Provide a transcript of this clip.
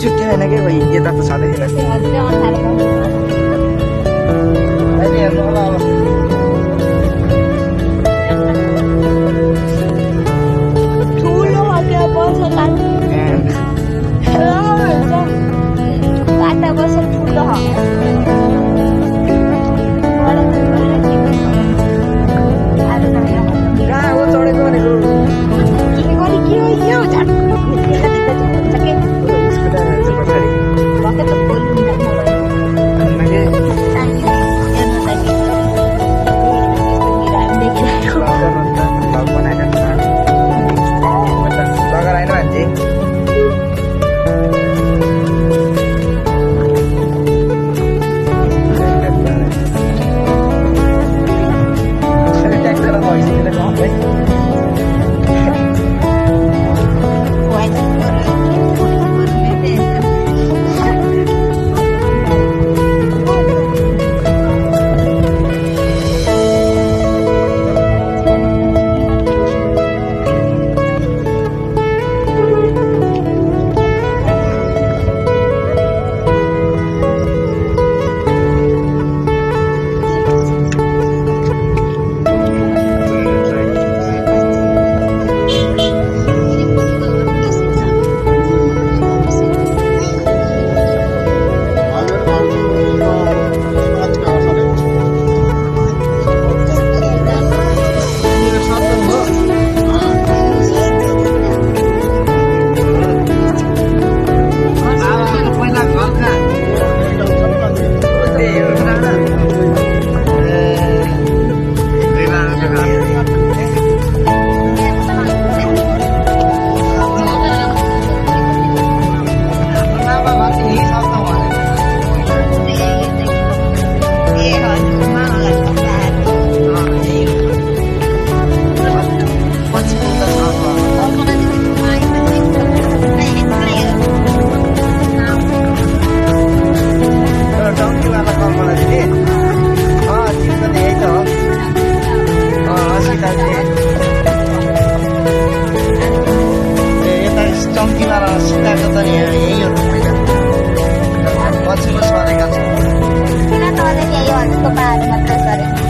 छुट्टी होइन कि कोही यता त छँदैन अहिले हेर्नु होला अब ठुलो हटिया बस्छ बाटा बस्छ ठुलो कहाँ हो चढेको भनेको के हो यो चम्कीवाला सिकाएको त यही हो पछिको सरेका छ किन त यही हजुरको बारे मात्र सरे